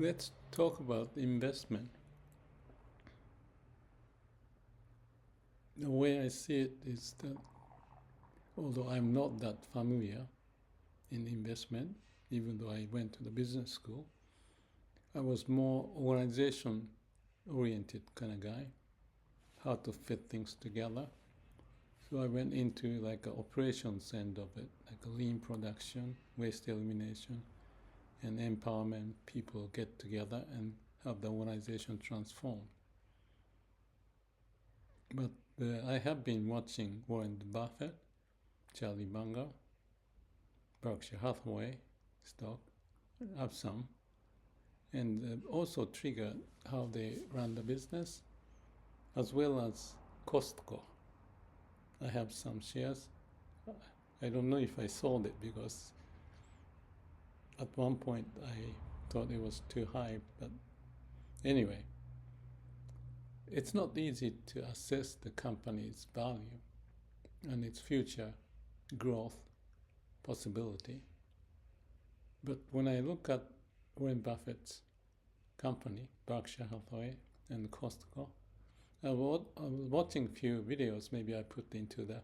Let's talk about investment. The way I see it is that although I'm not that familiar in investment, even though I went to the business school, I was more organization oriented kind of guy, how to fit things together. So I went into like the operations end of it, like a lean production, waste elimination, and empowerment. People get together and have the organization transform. But I have been watching Warren Buffett, Charlie Munger, Berkshire Hathaway stock, have some, and also trigger how they run the business, as well as Costco. I have some shares. I don't know if I sold it because at one point I thought it was too high, but anyway, it's not easy to assess the company's value and its future growth possibility. But when I look at Warren Buffett's company, Berkshire Hathaway and Costco, I was watching a few videos, maybe I put into the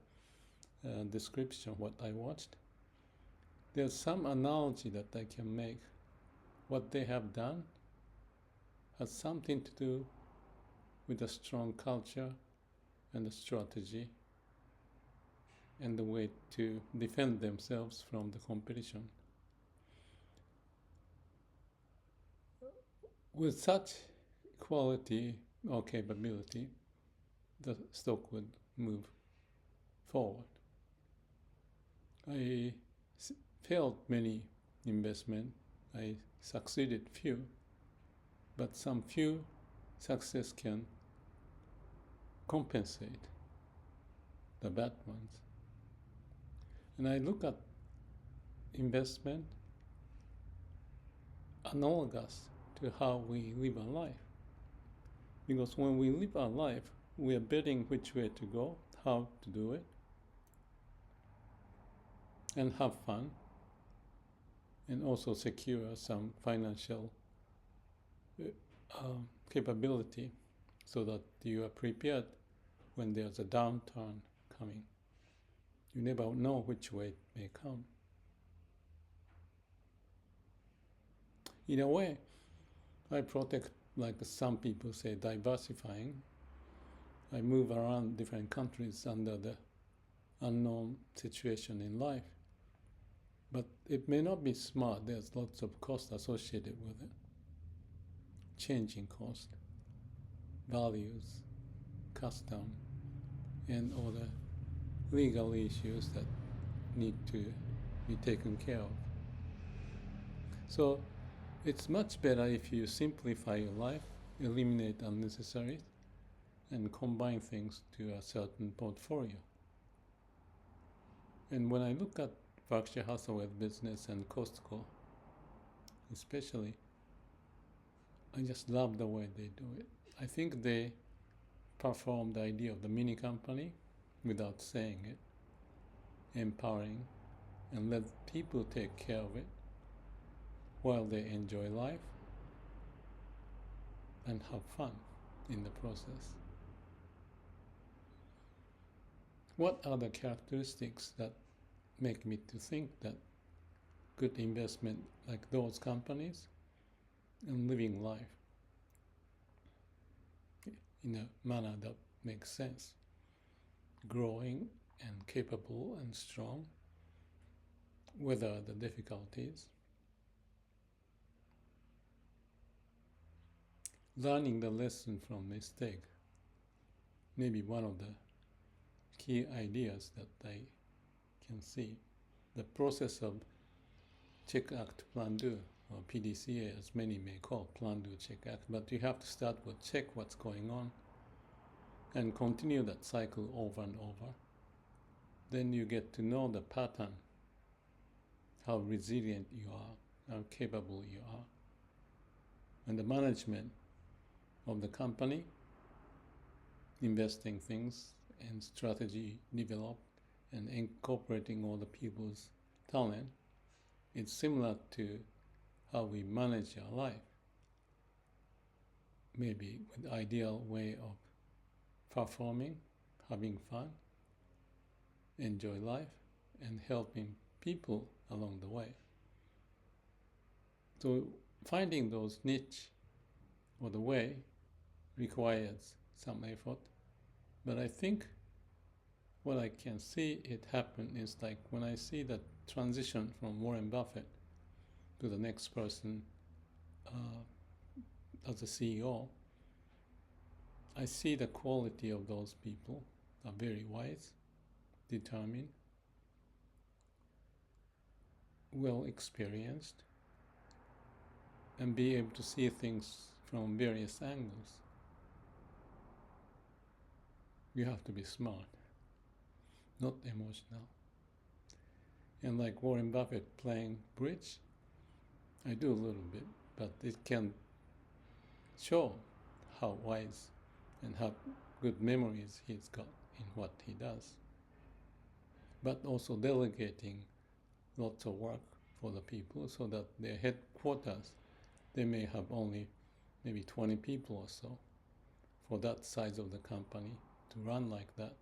description what I watched. There's some analogy that I can make. What they have done has something to do with a strong culture and a strategy and the way to defend themselves from the competition. With such quality or capability, the stock would move forward. I failed many investment. I succeeded few, but some few success can compensate the bad ones. And I look at investment analogous to how we live our life. Because when we live our life, we are betting which way to go, how to do it, and have fun, and also secure some financial capability so that you are prepared when there's a downturn coming. You never know which way it may come. In a way, I protect, like some people say, diversifying. I move around different countries under the unknown situation in life. But it may not be smart. There's lots of cost associated with it. Changing cost, values, custom, and all the legal issues that need to be taken care of. So it's much better if you simplify your life, eliminate unnecessary, and combine things to a certain portfolio. And when I look at Berkshire Hathaway business and Costco, especially, I just love the way they do it. I think they perform the idea of the mini company without saying it, empowering and let people take care of it while they enjoy life and have fun in the process. What are the characteristics that make me to think that good investment like those companies and living life in a manner that makes sense, growing and capable and strong, weather the difficulties, learning the lesson from mistake, maybe one of the key ideas that I can see. The process of check, act, plan, do, or PDCA, as many may call plan, do, check, act. But you have to start with check what's going on and continue that cycle over and over. Then you get to know the pattern, how resilient you are, how capable you are. And the management of the company, investing things and strategy developed and incorporating all the people's talent, it's similar to how we manage our life. maybe with ideal way of performing, having fun, enjoy life, and helping people along the way. So finding those niche or the way requires some effort, but I think what I can see it happen is like when I see the transition from Warren Buffett to the next person as a CEO, I see the quality of those people are very wise, determined, well experienced, and be able to see things from various angles. You have to be smart, not emotional. And like Warren Buffett playing bridge, I do a little bit, but it can show how wise and how good memories he's got in what he does. But also delegating lots of work for the people so that their headquarters, they may have only maybe 20 people or so for that size of the company to run like that.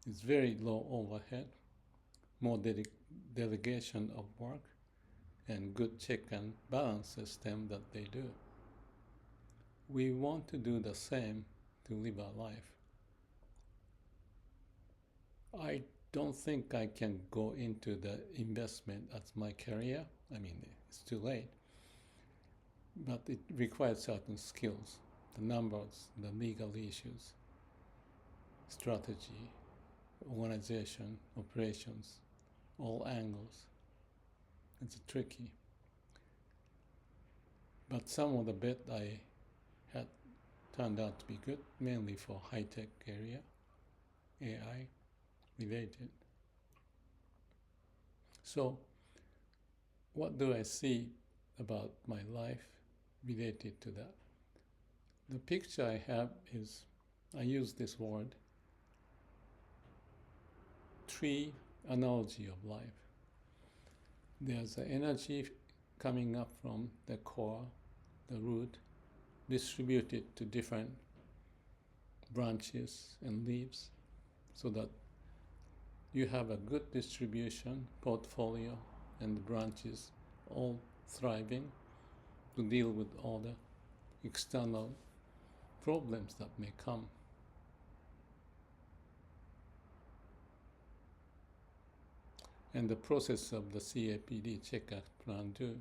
It's very low overhead, more delegation of work, and good check and balance system that they do. We want to do the same to live our life. I don't think I can go into the investment as my career. I mean, it's too late. But it requires certain skills, the numbers, the legal issues, strategy, organization, operations, all angles. It's tricky. But some of the bet I had turned out to be good, mainly for high-tech area, AI related. So what do I see about my life related to that? The picture I have is, I use this word, tree analogy of life. There's the energy coming up from the core, the root, distributed to different branches and leaves so that you have a good distribution, portfolio, and the branches all thriving to deal with all the external problems that may come. And the process of the CAPD check-up plan too,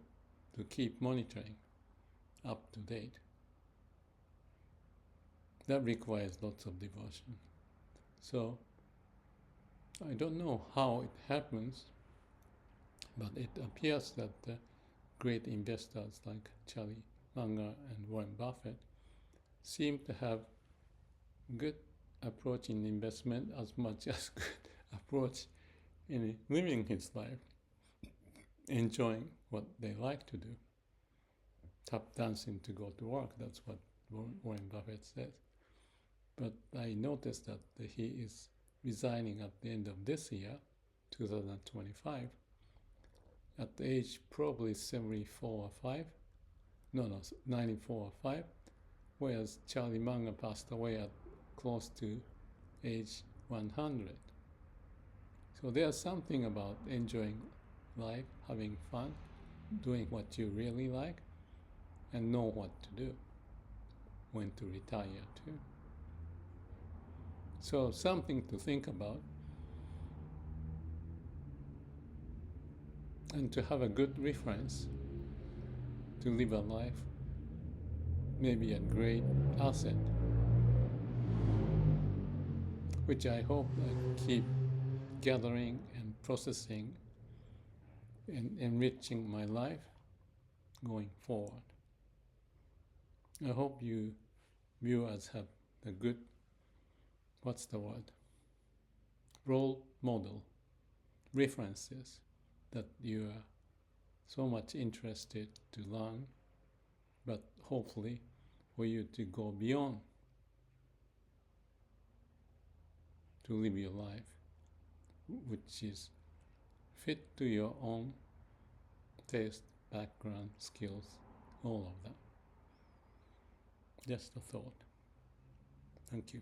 to keep monitoring up to date. That requires lots of devotion. So I don't know how it happens, but it appears that the great investors like Charlie Munger and Warren Buffett seem to have good approach in investment as much as good approach in living his life, enjoying what they like to do. Tap dancing to go to work, that's what Warren Buffett says. But I noticed that he is resigning at the end of this year, 2025, at the age probably 74 or 5, 94 or 5, whereas Charlie Munger passed away at close to age 100. So there's something about enjoying life, having fun, doing what you really like, and know what to do, when to retire too. So something to think about, and to have a good reference to live a life, maybe a great asset, which I hope I keep gathering and processing and enriching my life going forward. I hope you viewers have a good, role model, references that you are so much interested to learn, but hopefully for you to go beyond to live your life, which is fit to your own taste, background, skills, all of them. Just a thought. Thank you.